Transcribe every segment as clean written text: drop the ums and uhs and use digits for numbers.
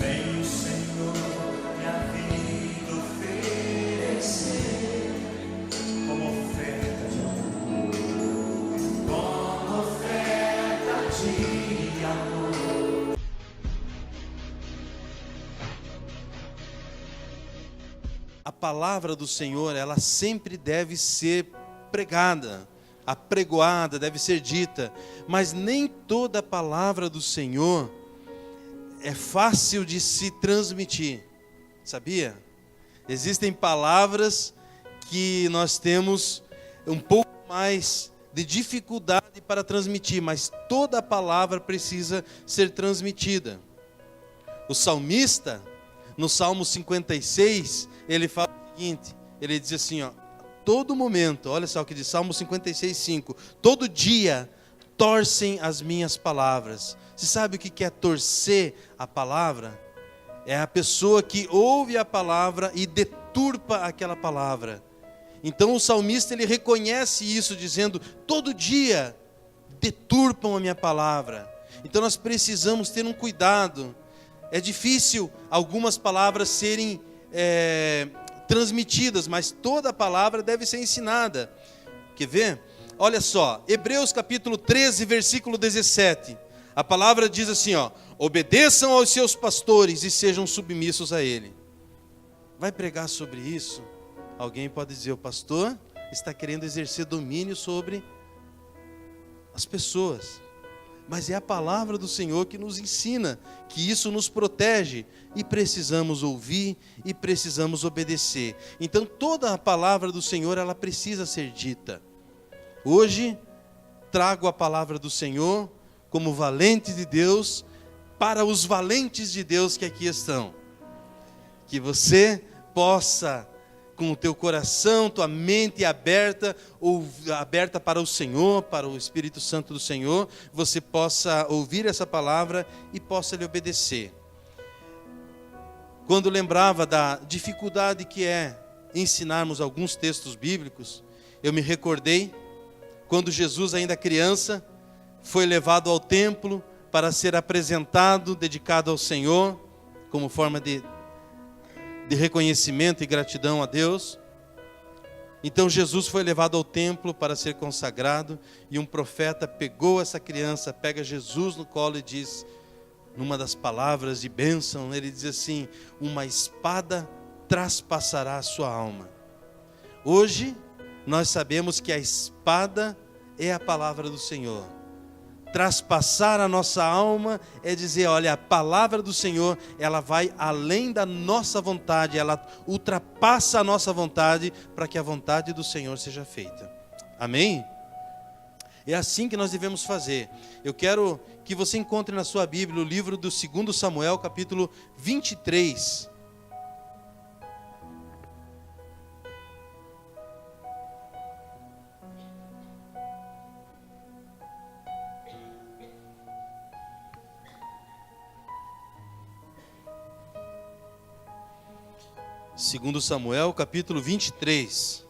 Vem o Senhor minha vida oferecer como oferta de amor, como oferta de amor. A palavra do Senhor, ela sempre deve ser pregada, apregoada, deve ser dita, mas nem toda a palavra do Senhor é fácil de se transmitir, sabia? Existem palavras que nós temos um pouco mais de dificuldade para transmitir, mas toda a palavra precisa ser transmitida. O salmista, no Salmo 56, ele fala o seguinte, ele diz assim, ó, todo momento, olha só o que diz, Salmo 56:5, todo dia torcem as minhas palavras. Você sabe o que é torcer a palavra? É a pessoa que ouve a palavra e deturpa aquela palavra. Então o salmista, ele reconhece isso, dizendo, todo dia deturpam a minha palavra. Então nós precisamos ter um cuidado. É difícil algumas palavras serem transmitidas, mas toda a palavra deve ser ensinada. Quer ver? Olha só, Hebreus capítulo 13, versículo 17. A palavra diz assim, ó, obedeçam aos seus pastores e sejam submissos a ele. Vai pregar sobre isso? Alguém pode dizer, o pastor está querendo exercer domínio sobre as pessoas. Mas é a palavra do Senhor que nos ensina, que isso nos protege, e precisamos ouvir e precisamos obedecer. Então toda a palavra do Senhor, ela precisa ser dita. Hoje trago a palavra do Senhor como valente de Deus, para os valentes de Deus que aqui estão. Que você possa, com o teu coração, tua mente aberta, ou aberta para o Senhor, para o Espírito Santo do Senhor, você possa ouvir essa palavra e possa lhe obedecer. Quando lembrava da dificuldade que é ensinarmos alguns textos bíblicos, eu me recordei quando Jesus, ainda criança, foi levado ao templo para ser apresentado, dedicado ao Senhor, como forma de reconhecimento e gratidão a Deus. Então Jesus foi levado ao templo para ser consagrado, e um profeta pegou essa criança, pega Jesus no colo e diz, numa das palavras de bênção, ele diz assim, uma espada traspassará a sua alma. Hoje nós sabemos que a espada é a palavra do Senhor. Traspassar a nossa alma é dizer, olha, a palavra do Senhor, ela vai além da nossa vontade, ela ultrapassa a nossa vontade, para que a vontade do Senhor seja feita. Amém? É assim que nós devemos fazer. Eu quero que você encontre na sua Bíblia o livro do 2 Samuel, capítulo 23. Segundo Samuel, capítulo 23.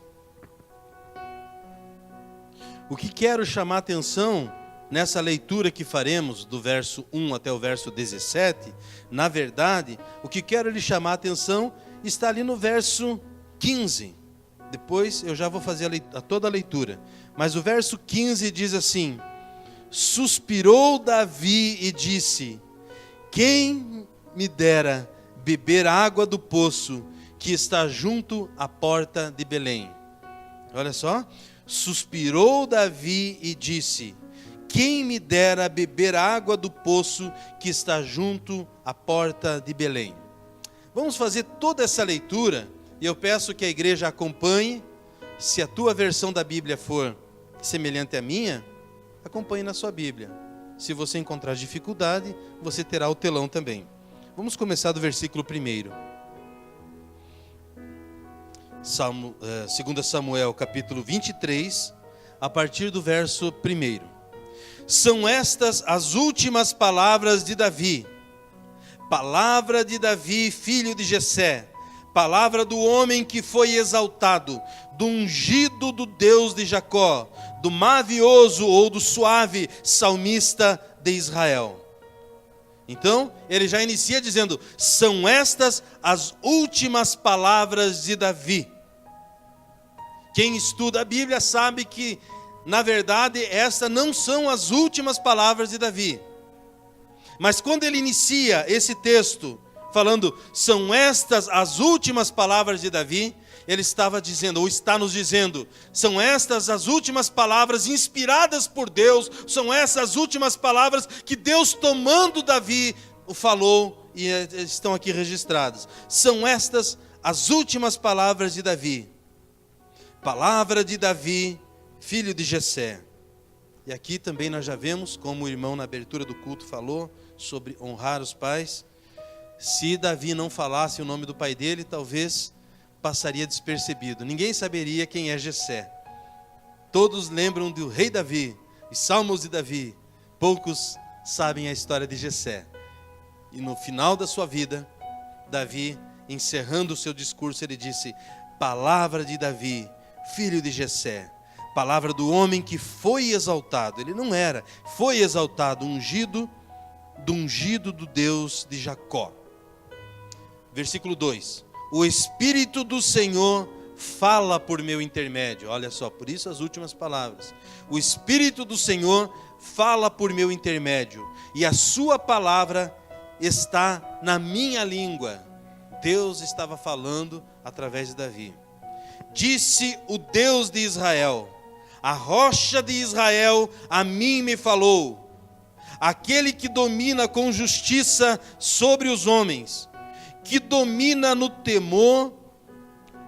O que quero chamar a atenção nessa leitura que faremos do verso 1 até o verso 17, na verdade, o que quero lhe chamar a atenção está ali no verso 15. Depois eu já vou fazer toda a leitura. Mas o verso 15 diz assim, suspirou Davi e disse, quem me dera beber água do poço que está junto à porta de Belém. Olha só, suspirou Davi e disse, quem me dera beber água do poço que está junto à porta de Belém. Vamos fazer toda essa leitura, e eu peço que a igreja acompanhe. Se a tua versão da Bíblia for semelhante à minha, acompanhe na sua Bíblia. Se você encontrar dificuldade, você terá o telão também. Vamos começar do versículo 1. 2 Samuel, capítulo 23, a partir do verso 1. São estas as últimas palavras de Davi. Palavra de Davi, filho de Jessé. Palavra do homem que foi exaltado, do ungido do Deus de Jacó, do mavioso ou do suave salmista de Israel. Então, ele já inicia dizendo: são estas as últimas palavras de Davi. Quem estuda a Bíblia sabe que, na verdade, estas não são as últimas palavras de Davi. Mas quando ele inicia esse texto, falando, são estas as últimas palavras de Davi, ele estava dizendo, ou está nos dizendo, são estas as últimas palavras inspiradas por Deus, são essas as últimas palavras que Deus, tomando Davi, o falou e estão aqui registradas. São estas as últimas palavras de Davi. Palavra de Davi, filho de Jessé. E aqui também nós já vemos, como o irmão na abertura do culto falou, sobre honrar os pais. Se Davi não falasse o nome do pai dele, talvez passaria despercebido. Ninguém saberia quem é Jessé. Todos lembram do rei Davi, os salmos de Davi. Poucos sabem a história de Jessé. E no final da sua vida, Davi, encerrando o seu discurso, ele disse: palavra de Davi, filho de Jessé. Palavra do homem que foi exaltado. Ele não era, foi exaltado, ungido do Deus de Jacó. Versículo 2. O Espírito do Senhor fala por meu intermédio. Olha só, por isso as últimas palavras. O Espírito do Senhor fala por meu intermédio, e a sua palavra está na minha língua. Deus estava falando através de Davi. Disse o Deus de Israel, a rocha de Israel a mim me falou. Aquele que domina com justiça sobre os homens, que domina no temor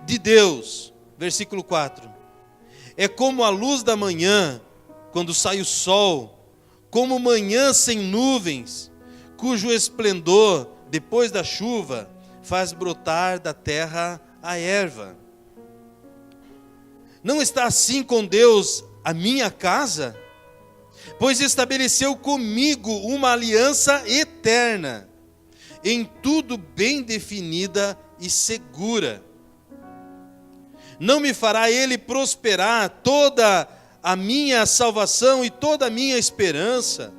de Deus. Versículo 4. É como a luz da manhã, quando sai o sol, como manhã sem nuvens, cujo esplendor, depois da chuva, faz brotar da terra a erva. Não está assim com Deus a minha casa? Pois estabeleceu comigo uma aliança eterna, em tudo bem definida e segura. Não me fará ele prosperar toda a minha salvação e toda a minha esperança?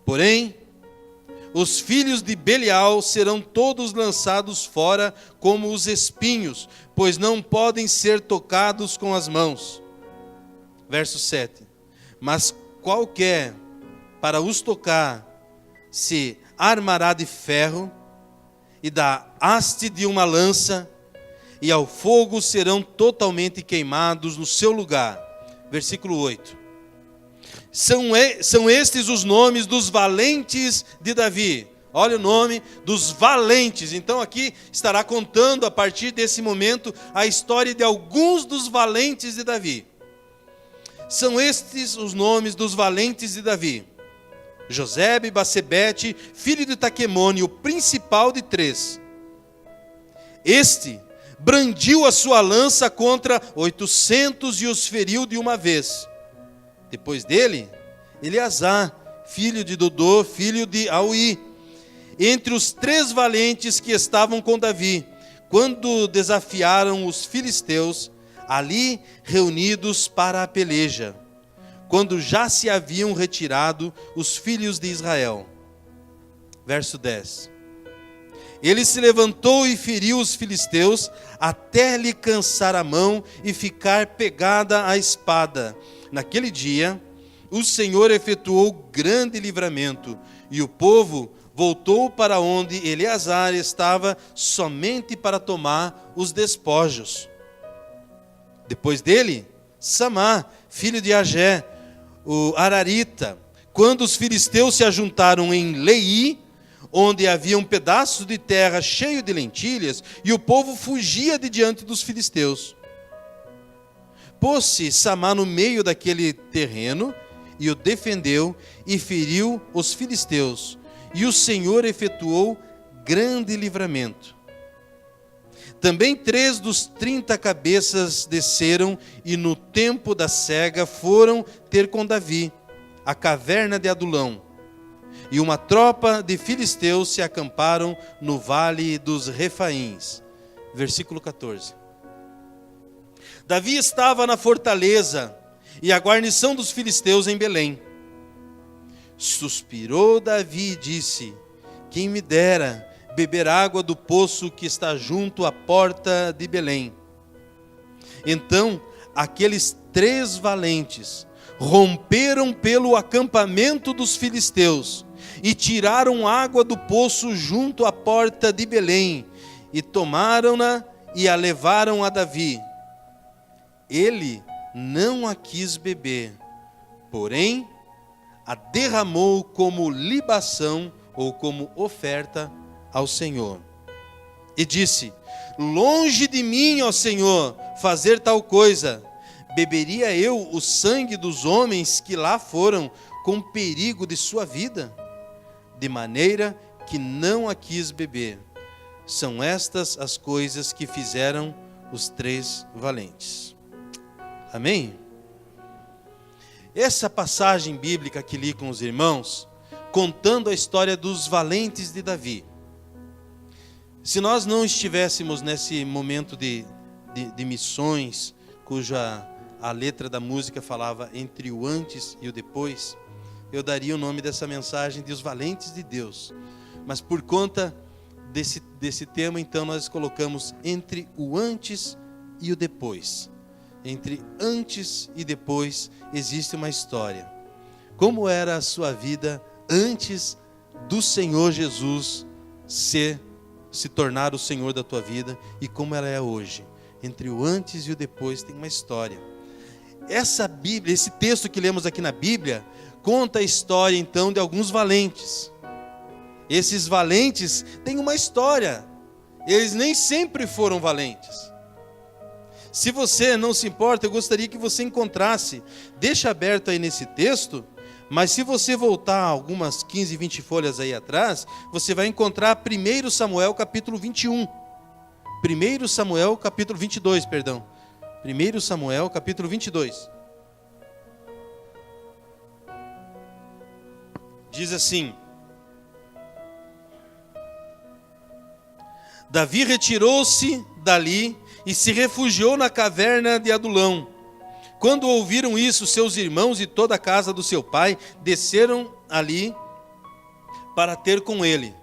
Porém, os filhos de Belial serão todos lançados fora como os espinhos, pois não podem ser tocados com as mãos. Verso 7. Mas qualquer para os tocar se armará de ferro e da haste de uma lança, e ao fogo serão totalmente queimados no seu lugar. Versículo 8. São estes os nomes dos valentes de Davi. Olha o nome dos valentes. Então aqui estará contando a partir desse momento a história de alguns dos valentes de Davi. São estes os nomes dos valentes de Davi: Josebe, Basebete, filho de Taquemone, o principal de 3. Este brandiu a sua lança contra 800 e os feriu de uma vez. Depois dele, Eleazar, filho de Dodô, filho de Aui, entre os 3 valentes que estavam com Davi, quando desafiaram os filisteus, ali reunidos para a peleja, quando já se haviam retirado os filhos de Israel. Verso 10. Ele se levantou e feriu os filisteus, até lhe cansar a mão e ficar pegada a espada. Naquele dia, o Senhor efetuou grande livramento, e o povo voltou para onde Eleazar estava, somente para tomar os despojos. Depois dele, Samá, filho de Agé, o Ararita, quando os filisteus se ajuntaram em Leí, onde havia um pedaço de terra cheio de lentilhas, e o povo fugia de diante dos filisteus. Pôs-se Samá no meio daquele terreno, e o defendeu, e feriu os filisteus, e o Senhor efetuou grande livramento. Também 3 dos 30 cabeças desceram, e no tempo da cega foram ter com Davi a caverna de Adulão. E uma tropa de filisteus se acamparam no vale dos Refaíns. Versículo 14. Davi estava na fortaleza, e a guarnição dos filisteus em Belém. Suspirou Davi e disse: quem me dera beber água do poço que está junto à porta de Belém. Então aqueles 3 valentes romperam pelo acampamento dos filisteus e tiraram água do poço junto à porta de Belém, e tomaram-na e a levaram a Davi. Ele não a quis beber, porém a derramou como libação ou como oferta ao Senhor. E disse: longe de mim, ó Senhor, fazer tal coisa. Beberia eu o sangue dos homens que lá foram com perigo de sua vida? De maneira que não a quis beber. São estas as coisas que fizeram os 3 valentes. Amém? Essa passagem bíblica que li com os irmãos, contando a história dos valentes de Davi. Se nós não estivéssemos nesse momento de missões, cuja a letra da música falava entre o antes e o depois, eu daria o nome dessa mensagem de Os Valentes de Deus. Mas por conta desse tema, então, nós colocamos entre o antes e o depois. Entre antes e depois existe uma história. Como era a sua vida antes do Senhor Jesus se tornar o Senhor da tua vida, e como ela é hoje. Entre o antes e o depois tem uma história. Essa Bíblia, esse texto que lemos aqui na Bíblia, conta a história então de alguns valentes. Esses valentes têm uma história. Eles nem sempre foram valentes. Se você não se importa, eu gostaria que você encontrasse, deixa aberto aí nesse texto, mas se você voltar algumas 15, 20 folhas aí atrás, você vai encontrar 1 Samuel capítulo 21. 1 Samuel capítulo 22, perdão. 1 Samuel capítulo 22. Diz assim: Davi retirou-se dali e se refugiou na caverna de Adulão. Quando ouviram isso, seus irmãos e toda a casa do seu pai desceram ali para ter com ele.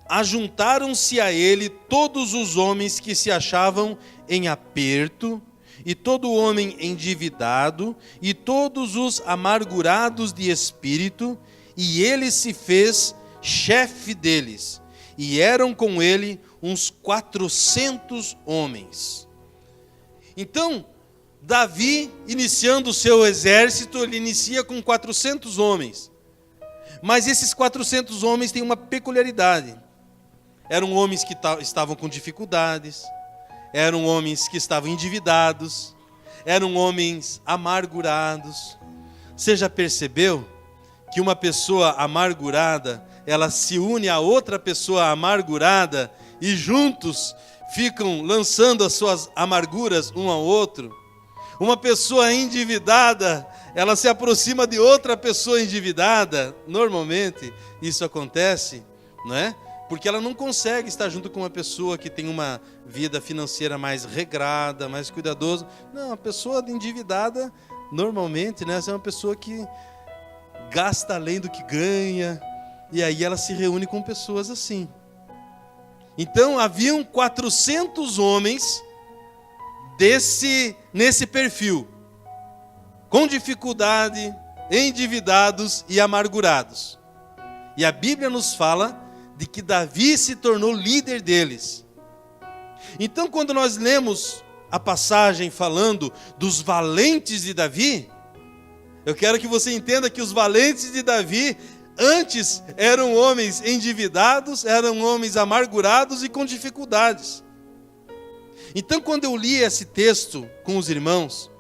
Ajuntaram-se a ele todos os homens que se achavam em aperto, e todo homem endividado, e todos os amargurados de espírito, e ele se fez chefe deles. E eram com ele uns 400 homens. Então, Davi, iniciando o seu exército, ele inicia com 400 homens. Mas esses 400 homens têm uma peculiaridade. Eram homens que estavam com dificuldades, eram homens que estavam endividados, eram homens amargurados. Você já percebeu que uma pessoa amargurada, ela se une a outra pessoa amargurada e juntos ficam lançando as suas amarguras um ao outro? Uma pessoa endividada, ela se aproxima de outra pessoa endividada. Normalmente isso acontece, não é? Porque ela não consegue estar junto com uma pessoa que tem uma vida financeira mais regrada, mais cuidadosa. Não, a pessoa endividada, normalmente, né, é uma pessoa que gasta além do que ganha, e aí ela se reúne com pessoas assim. Então, haviam 400 homens nesse perfil, com dificuldade, endividados e amargurados. E a Bíblia nos fala de que Davi se tornou líder deles. Então, quando nós lemos a passagem falando dos valentes de Davi, eu quero que você entenda que os valentes de Davi antes eram homens endividados, eram homens amargurados e com dificuldades. Então, quando eu li esse texto com os irmãos,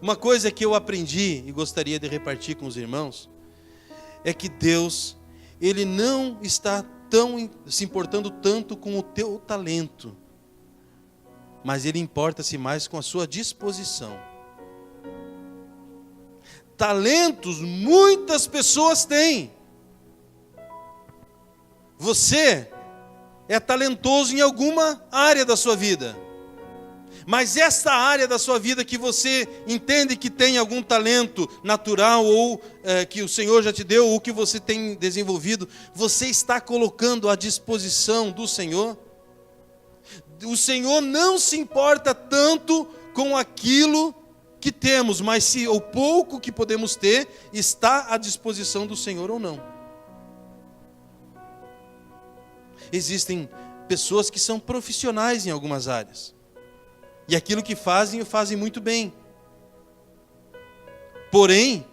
uma coisa que eu aprendi e gostaria de repartir com os irmãos, é que Deus, Ele não está se importando tanto com o teu talento, mas Ele importa-se mais com a sua disposição. Talentos muitas pessoas têm. Você é talentoso em alguma área da sua vida, Mas esta área da sua vida que você entende que tem algum talento natural ou que o Senhor já te deu ou que você tem desenvolvido, você está colocando à disposição do Senhor? O Senhor não se importa tanto com aquilo que temos, mas se o pouco que podemos ter está à disposição do Senhor ou não. Existem pessoas que são profissionais em algumas áreas. E aquilo que fazem, o fazem muito bem. Porém,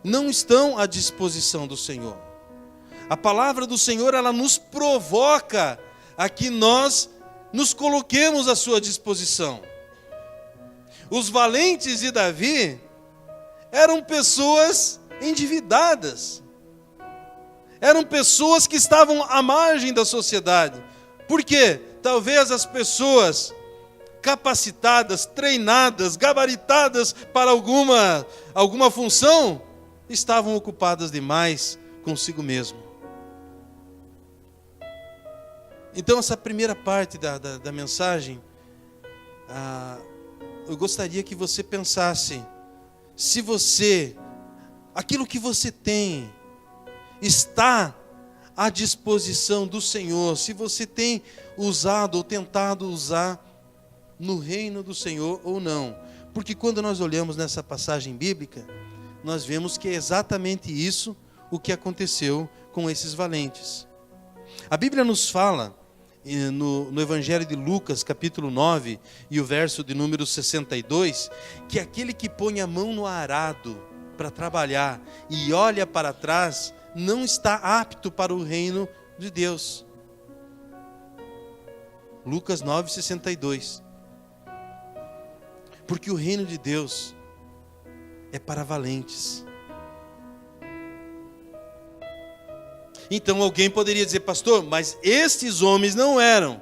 não estão à disposição do Senhor. A palavra do Senhor, ela nos provoca a que nós nos coloquemos à sua disposição. Os valentes de Davi eram pessoas endividadas. Eram pessoas que estavam à margem da sociedade. Por quê? Talvez as pessoas capacitadas, treinadas, gabaritadas para alguma função, estavam ocupadas demais consigo mesmo. Então, essa primeira parte da mensagem, eu gostaria que você pensasse, se aquilo que você tem, está à disposição do Senhor, se você tem usado ou tentado usar no reino do Senhor ou não. Porque quando nós olhamos nessa passagem bíblica, nós vemos que é exatamente isso o que aconteceu com esses valentes. A Bíblia nos fala, no Evangelho de Lucas, capítulo 9, e o verso de número 62, que aquele que põe a mão no arado para trabalhar e olha para trás, não está apto para o reino de Deus. Lucas 9, 62. Porque o reino de Deus é para valentes. Então alguém poderia dizer, pastor, mas estes homens não eram.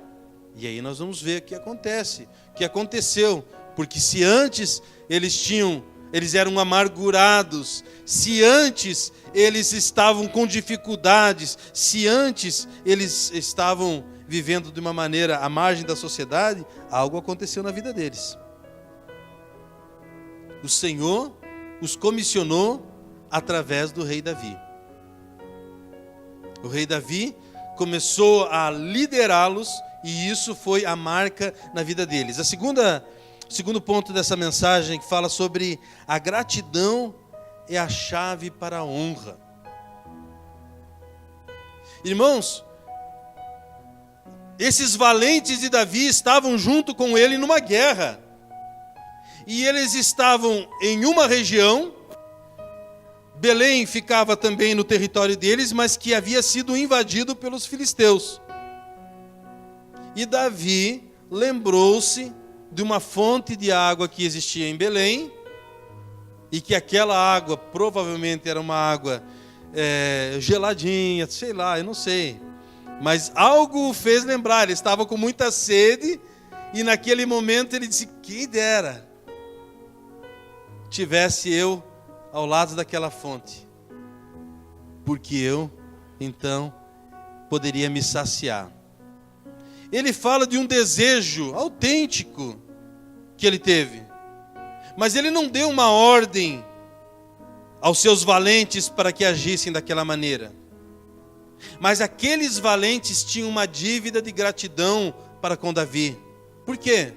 E aí nós vamos ver o que acontece, o que aconteceu. Porque se antes eles eram amargurados, se antes eles estavam com dificuldades, se antes eles estavam vivendo de uma maneira à margem da sociedade, algo aconteceu na vida deles. O Senhor os comissionou através do rei Davi. O rei Davi começou a liderá-los e isso foi a marca na vida deles. O segundo ponto dessa mensagem que fala sobre a gratidão é a chave para a honra. Irmãos, esses valentes de Davi estavam junto com ele numa guerra. E eles estavam em uma região, Belém ficava também no território deles, mas que havia sido invadido pelos filisteus. E Davi lembrou-se de uma fonte de água que existia em Belém, e que aquela água provavelmente era uma água geladinha, sei lá, eu não sei. Mas algo o fez lembrar, ele estava com muita sede, e naquele momento ele disse, quem dera tivesse eu ao lado daquela fonte, porque eu, então, poderia me saciar. Ele fala de um desejo autêntico que ele teve, mas ele não deu uma ordem aos seus valentes para que agissem daquela maneira. Mas aqueles valentes tinham uma dívida de gratidão para com Davi. Por quê?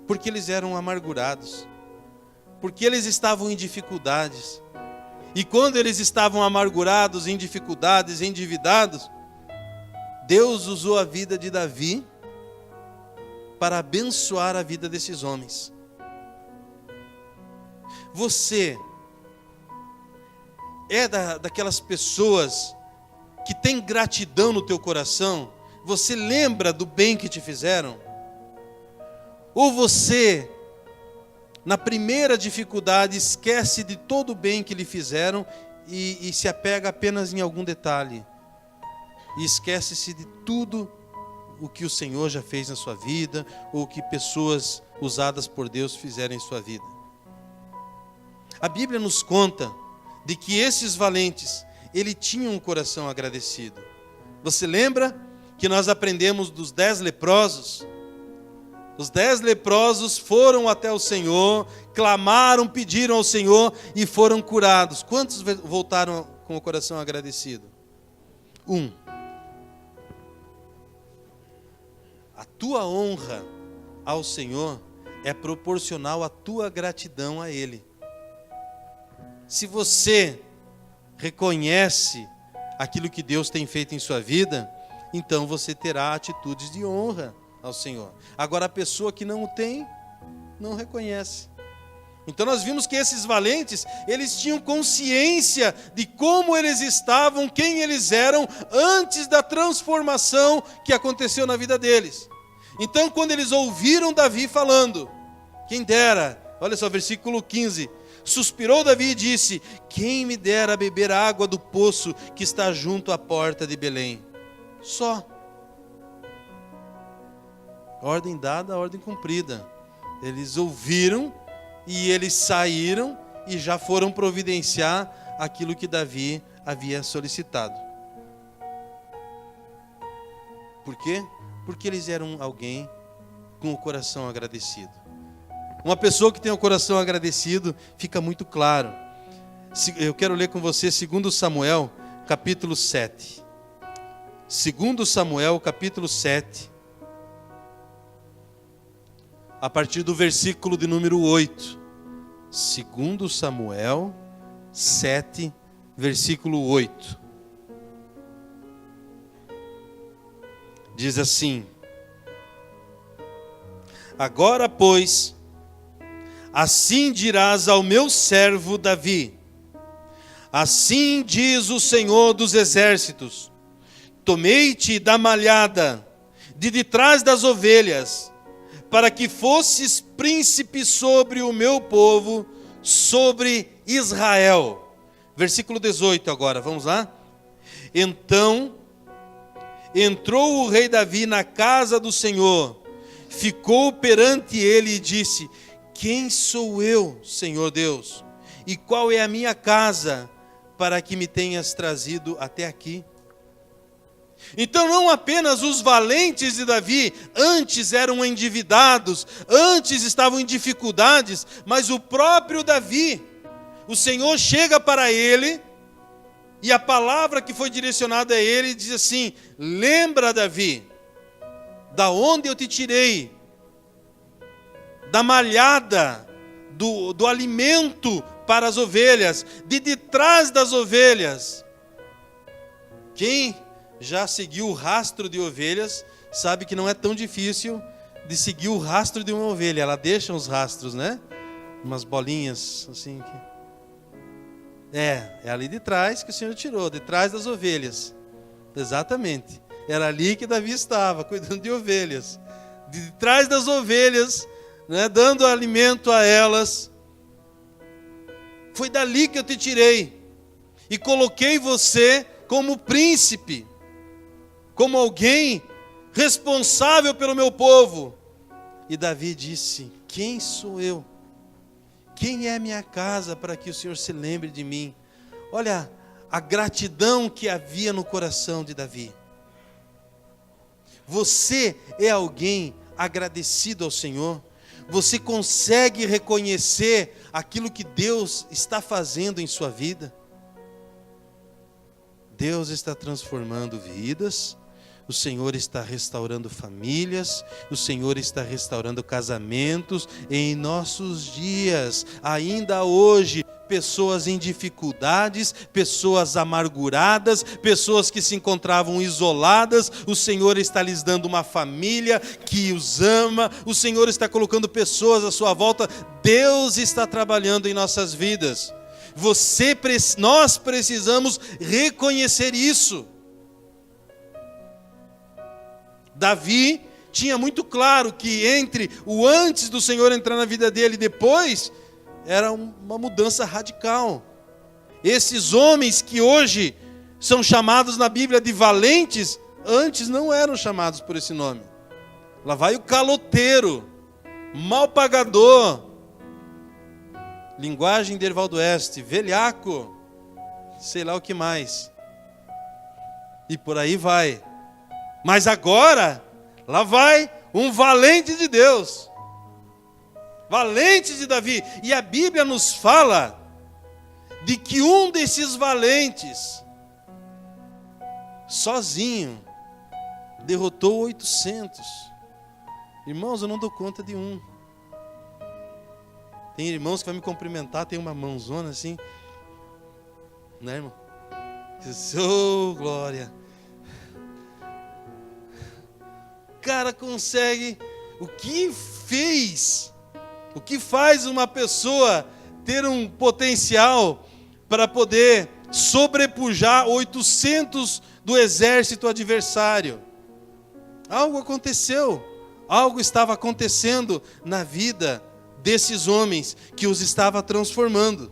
Porque eles eram amargurados. Porque eles estavam em dificuldades. E quando eles estavam amargurados, em dificuldades, endividados, Deus usou a vida de Davi para abençoar a vida desses homens. Você é daquelas pessoas que tem gratidão no teu coração? Você lembra do bem que te fizeram? Ou você, na primeira dificuldade, esquece de todo o bem que lhe fizeram e se apega apenas em algum detalhe? E esquece-se de tudo o que o Senhor já fez na sua vida, ou o que pessoas usadas por Deus fizeram em sua vida. A Bíblia nos conta de que esses valentes, ele tinha um coração agradecido. Você lembra que nós aprendemos dos 10 leprosos? Os 10 leprosos foram até o Senhor, clamaram, pediram ao Senhor e foram curados. Quantos voltaram com o coração agradecido? 1. A tua honra ao Senhor é proporcional à tua gratidão a Ele. Se você reconhece aquilo que Deus tem feito em sua vida, então você terá atitudes de honra ao Senhor. Agora, a pessoa que não o tem, não reconhece. Então nós vimos que esses valentes, eles tinham consciência de como eles estavam, quem eles eram, antes da transformação que aconteceu na vida deles. Então quando eles ouviram Davi falando, quem dera, olha só, versículo 15, suspirou Davi e disse, quem me dera beber a água do poço que está junto à porta de Belém. Só. Ordem dada, ordem cumprida. Eles ouviram e eles saíram e já foram providenciar aquilo que Davi havia solicitado. Por quê? Porque eles eram alguém com o coração agradecido. Uma pessoa que tem o coração agradecido, fica muito claro. Eu quero ler com você 2 Samuel, capítulo 7. 2 Samuel, capítulo 7. A partir do versículo de número 8. 2 Samuel 7, versículo 8. Diz assim: agora, pois, assim dirás ao meu servo Davi, assim diz o Senhor dos exércitos, tomei-te da malhada, de detrás das ovelhas, para que fosses príncipe sobre o meu povo, sobre Israel. Versículo 18 agora, vamos lá? Então entrou o rei Davi na casa do Senhor, ficou perante ele e disse, quem sou eu, Senhor Deus? E qual é a minha casa, para que me tenhas trazido até aqui? Então não apenas os valentes de Davi antes eram endividados, antes estavam em dificuldades, mas o próprio Davi, o Senhor chega para ele, e a palavra que foi direcionada a ele diz assim, lembra Davi, da onde eu te tirei, da malhada, do alimento para as ovelhas, de detrás das ovelhas. Quem já seguiu o rastro de ovelhas, sabe que não é tão difícil de seguir o rastro de uma ovelha. Ela deixa os rastros, né? Umas bolinhas assim. É ali de trás que o Senhor tirou, de trás das ovelhas. Exatamente. Era ali que Davi estava, cuidando de ovelhas. De trás das ovelhas, né? Dando alimento a elas. Foi dali que eu te tirei. E coloquei você como príncipe, como alguém responsável pelo meu povo. E Davi disse, quem sou eu? Quem é a minha casa para que o Senhor se lembre de mim? Olha a gratidão que havia no coração de Davi. Você é alguém agradecido ao Senhor? Você consegue reconhecer aquilo que Deus está fazendo em sua vida? Deus está transformando vidas, o Senhor está restaurando famílias, o Senhor está restaurando casamentos. Em nossos dias, ainda hoje, pessoas em dificuldades, pessoas amarguradas, pessoas que se encontravam isoladas, o Senhor está lhes dando uma família que os ama, o Senhor está colocando pessoas à sua volta. Deus está trabalhando em nossas vidas. Nós precisamos reconhecer isso. Davi tinha muito claro que entre o antes do Senhor entrar na vida dele e depois, era uma mudança radical. Esses homens que hoje são chamados na Bíblia de valentes, antes não eram chamados por esse nome. Lá vai o caloteiro, mal pagador, linguagem de Ervaldo Oeste, velhaco, sei lá o que mais. E por aí vai. Mas agora, lá vai um valente de Deus, valente de Davi. E a Bíblia nos fala de que um desses valentes, sozinho, derrotou 800. Irmãos, eu não dou conta de um. Tem irmãos que vão me cumprimentar, tem uma mãozona assim, né, irmão? Oh, glória. O cara consegue, o que faz uma pessoa ter um potencial para poder sobrepujar 800 do exército adversário? Algo aconteceu, algo estava acontecendo na vida desses homens que os estava transformando.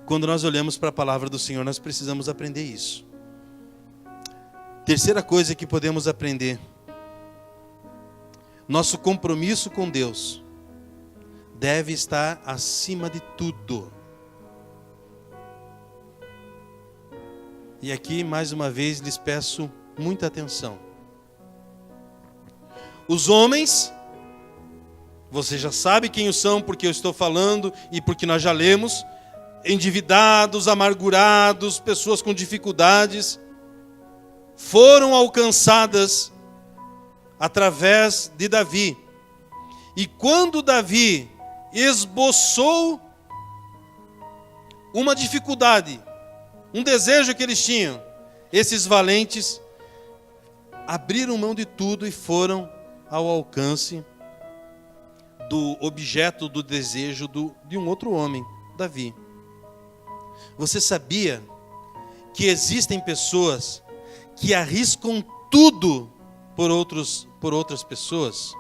Quando nós olhamos para a palavra do Senhor, nós precisamos aprender isso. Terceira coisa que podemos aprender: nosso compromisso com Deus deve estar acima de tudo. E aqui, mais uma vez, lhes peço muita atenção. Os homens, você já sabe quem são, porque eu estou falando e porque nós já lemos, endividados, amargurados, pessoas com dificuldades, foram alcançadas através de Davi. E quando Davi esboçou uma dificuldade, um desejo que eles tinham, esses valentes abriram mão de tudo e foram ao alcance do objeto do desejo de um outro homem, Davi. Você sabia que existem pessoas que arriscam tudo por outras pessoas?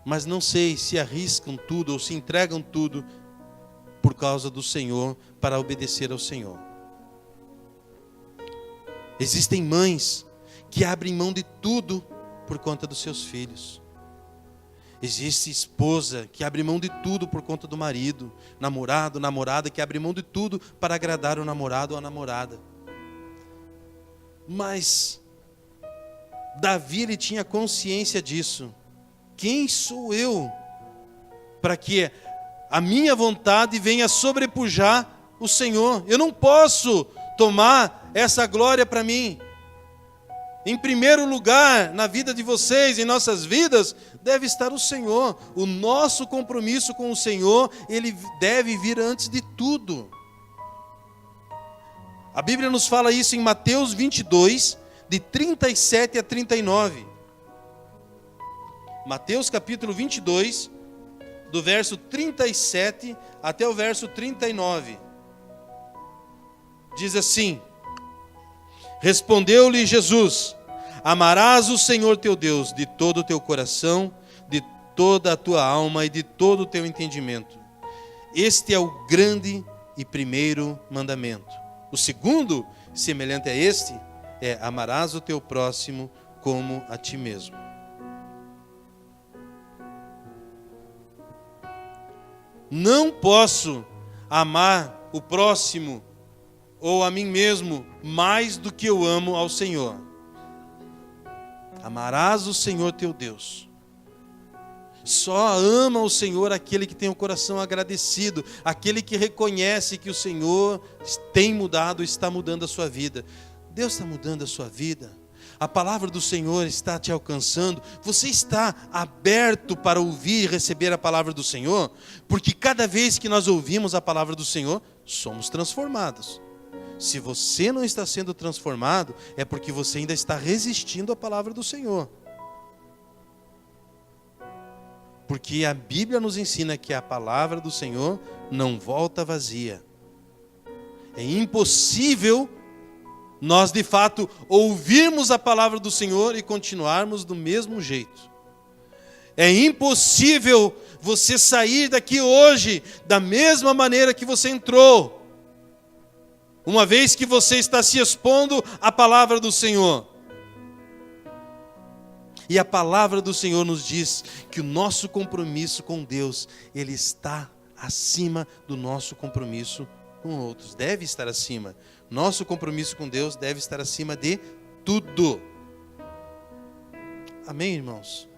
Mas não sei se arriscam tudo ou se entregam tudo por causa do Senhor, para obedecer ao Senhor. Existem mães que abrem mão de tudo por conta dos seus filhos. Existe esposa que abre mão de tudo por conta do marido, namorado, namorada que abre mão de tudo para agradar o namorado ou a namorada. Mas Davi, ele tinha consciência disso. Quem sou eu para que a minha vontade venha sobrepujar o Senhor? Eu não posso tomar essa glória para mim. Em primeiro lugar, na vida de vocês, em nossas vidas, deve estar o Senhor. O nosso compromisso com o Senhor, ele deve vir antes de tudo. A Bíblia nos fala isso em Mateus 22, de 37 a 39. Mateus capítulo 22, do verso 37 até o verso 39. Diz assim: respondeu-lhe Jesus: amarás o Senhor teu Deus de todo o teu coração, de toda a tua alma e de todo o teu entendimento. Este é o grande e primeiro mandamento. O segundo, semelhante a este, é: amarás o teu próximo como a ti mesmo. Não posso amar o próximo ou a mim mesmo mais do que eu amo ao Senhor. Amarás o Senhor teu Deus. Só ama o Senhor aquele que tem o coração agradecido, aquele que reconhece que o Senhor tem mudado, está mudando a sua vida. Deus está mudando a sua vida. A palavra do Senhor está te alcançando. Você está aberto para ouvir e receber a palavra do Senhor? Porque cada vez que nós ouvimos a palavra do Senhor, somos transformados. Se você não está sendo transformado, é porque você ainda está resistindo à palavra do Senhor. Porque a Bíblia nos ensina que a palavra do Senhor não volta vazia. É impossível nós, de fato, ouvirmos a palavra do Senhor e continuarmos do mesmo jeito. É impossível você sair daqui hoje da mesma maneira que você entrou, uma vez que você está se expondo à palavra do Senhor. E a palavra do Senhor nos diz que o nosso compromisso com Deus, ele está acima do nosso compromisso com outros. Deve estar acima. Nosso compromisso com Deus deve estar acima de tudo. Amém, irmãos?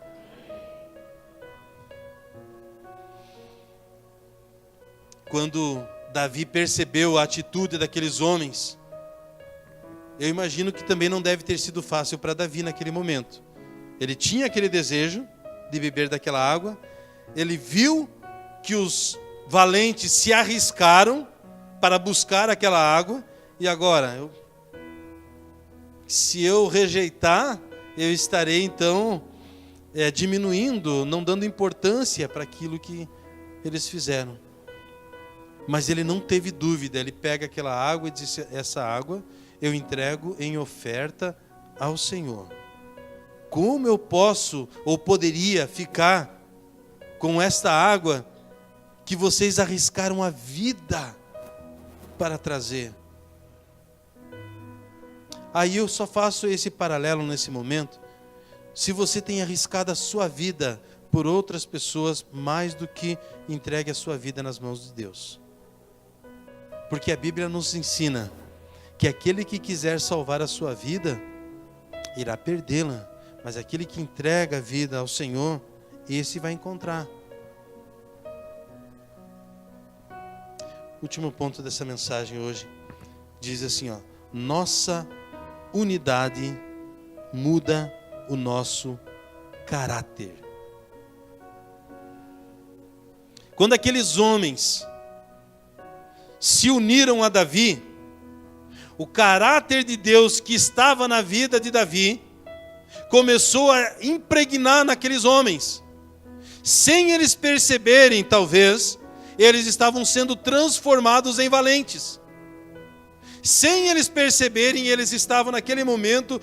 Quando Davi percebeu a atitude daqueles homens, eu imagino que também não deve ter sido fácil para Davi naquele momento. Ele tinha aquele desejo de beber daquela água, ele viu que os valentes se arriscaram para buscar aquela água, e agora, se eu rejeitar, eu estarei então diminuindo, não dando importância para aquilo que eles fizeram. Mas ele não teve dúvida, ele pega aquela água e disse: essa água eu entrego em oferta ao Senhor. Como eu posso ou poderia ficar com esta água que vocês arriscaram a vida para trazer? Aí eu só faço esse paralelo nesse momento. Se você tem arriscado a sua vida por outras pessoas, mais do que entregue a sua vida nas mãos de Deus. Porque a Bíblia nos ensina que aquele que quiser salvar a sua vida, irá perdê-la. Mas aquele que entrega a vida ao Senhor, esse vai encontrar. Último ponto dessa mensagem hoje. Diz assim, nossa unidade muda o nosso caráter. Quando aqueles homens se uniram a Davi, o caráter de Deus que estava na vida de Davi começou a impregnar naqueles homens. Sem eles perceberem, talvez, eles estavam sendo transformados em valentes. Sem eles perceberem, eles estavam naquele momento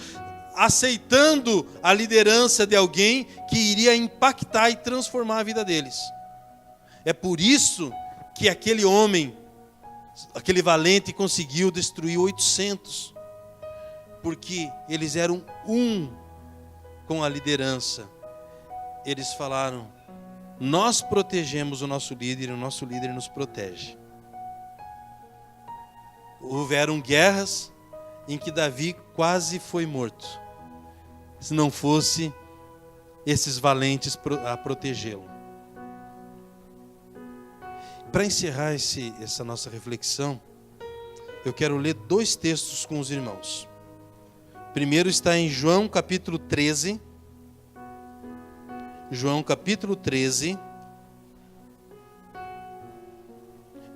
aceitando a liderança de alguém que iria impactar e transformar a vida deles. É por isso que aquele homem, aquele valente, conseguiu destruir 800. Porque eles eram um com a liderança. Eles falaram: nós protegemos o nosso líder e o nosso líder nos protege. Houveram guerras em que Davi quase foi morto, se não fosse esses valentes a protegê-lo. Para encerrar essa nossa reflexão, eu quero ler 2 textos com os irmãos. Primeiro está em João capítulo 13. João capítulo 13,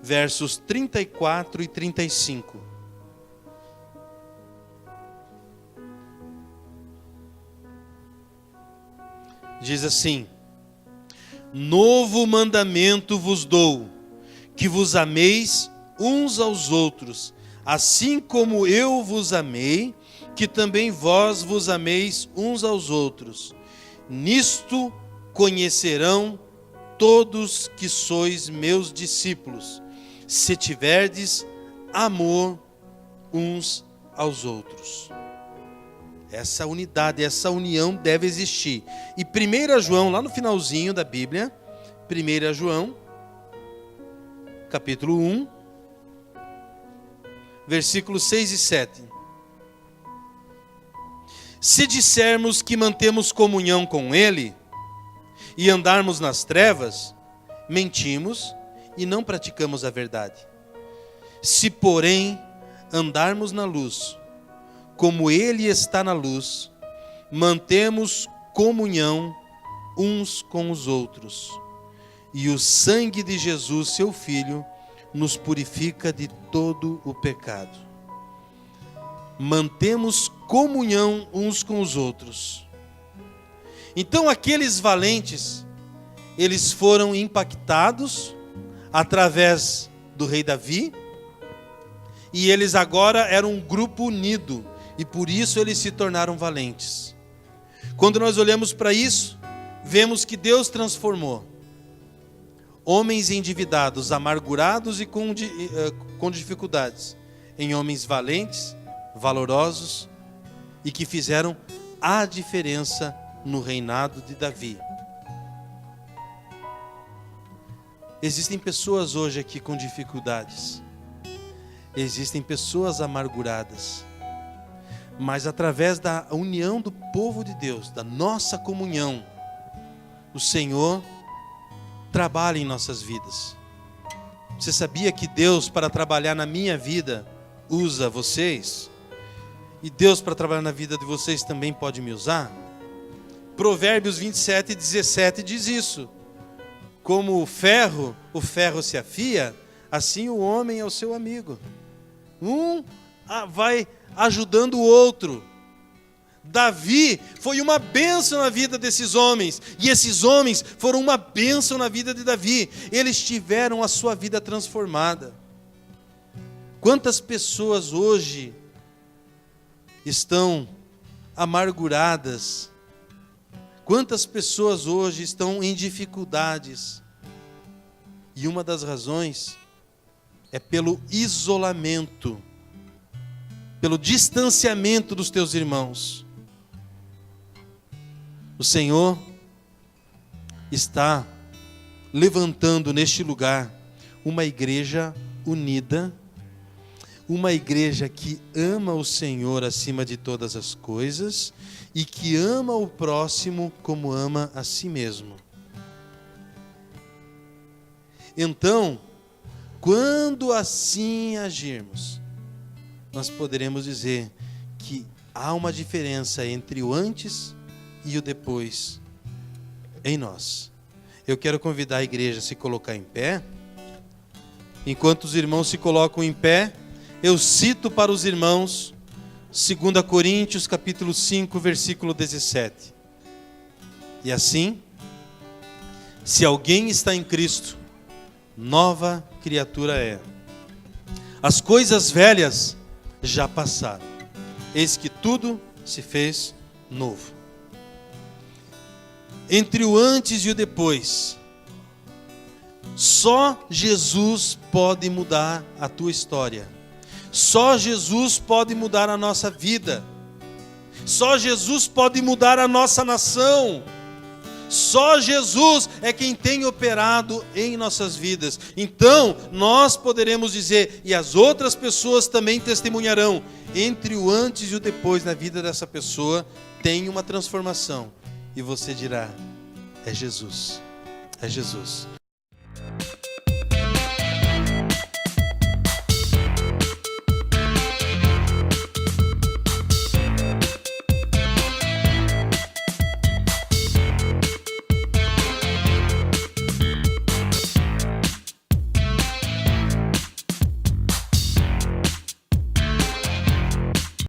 versos 34 e 35. Diz assim: novo mandamento vos dou, que vos ameis uns aos outros, assim como eu vos amei, que também vós vos ameis uns aos outros. Nisto conhecerão todos que sois meus discípulos, se tiverdes amor uns aos outros. Essa unidade, essa união deve existir. E 1 João, lá no finalzinho da Bíblia, 1 João, capítulo 1, versículos 6 e 7. Se dissermos que mantemos comunhão com Ele e andarmos nas trevas, mentimos e não praticamos a verdade. Se, porém, andarmos na luz, como Ele está na luz, mantemos comunhão uns com os outros. E o sangue de Jesus, seu Filho, nos purifica de todo o pecado. Mantemos comunhão uns com os outros. Então aqueles valentes, eles foram impactados através do rei Davi, e eles agora eram um grupo unido, e por isso eles se tornaram valentes. Quando nós olhamos para isso, vemos que Deus transformou homens endividados, amargurados e com dificuldades, em homens valentes, valorosos e que fizeram a diferença no reinado de Davi. Existem pessoas hoje aqui com dificuldades, existem pessoas amarguradas. Mas através da união do povo de Deus, da nossa comunhão, o Senhor trabalha em nossas vidas. Você sabia que Deus, para trabalhar na minha vida, usa vocês? E Deus, para trabalhar na vida de vocês, também pode me usar? Provérbios 27:17 diz isso. Como o ferro se afia, assim o homem é o seu amigo. Um vai ajudando o outro. Davi foi uma bênção na vida desses homens, e esses homens foram uma bênção na vida de Davi. Eles tiveram a sua vida transformada. Quantas pessoas hoje estão amarguradas? Quantas pessoas hoje estão em dificuldades? E uma das razões é pelo isolamento, pelo distanciamento dos teus irmãos. O Senhor está levantando neste lugar uma igreja unida, uma igreja que ama o Senhor acima de todas as coisas e que ama o próximo como ama a si mesmo. Então, quando assim agirmos, nós poderemos dizer que há uma diferença entre o antes e o depois em nós. Eu quero convidar a igreja a se colocar em pé. Enquanto os irmãos se colocam em pé, eu cito para os irmãos 2 Coríntios capítulo 5, versículo 17. E assim, se alguém está em Cristo, nova criatura é. As coisas velhas já passaram, eis que tudo se fez novo. Entre o antes e o depois, só Jesus pode mudar a tua história. Só Jesus pode mudar a nossa vida. Só Jesus pode mudar a nossa nação. Só Jesus é quem tem operado em nossas vidas. Então, nós poderemos dizer, e as outras pessoas também testemunharão, entre o antes e o depois na vida dessa pessoa, tem uma transformação. E você dirá, é Jesus, é Jesus.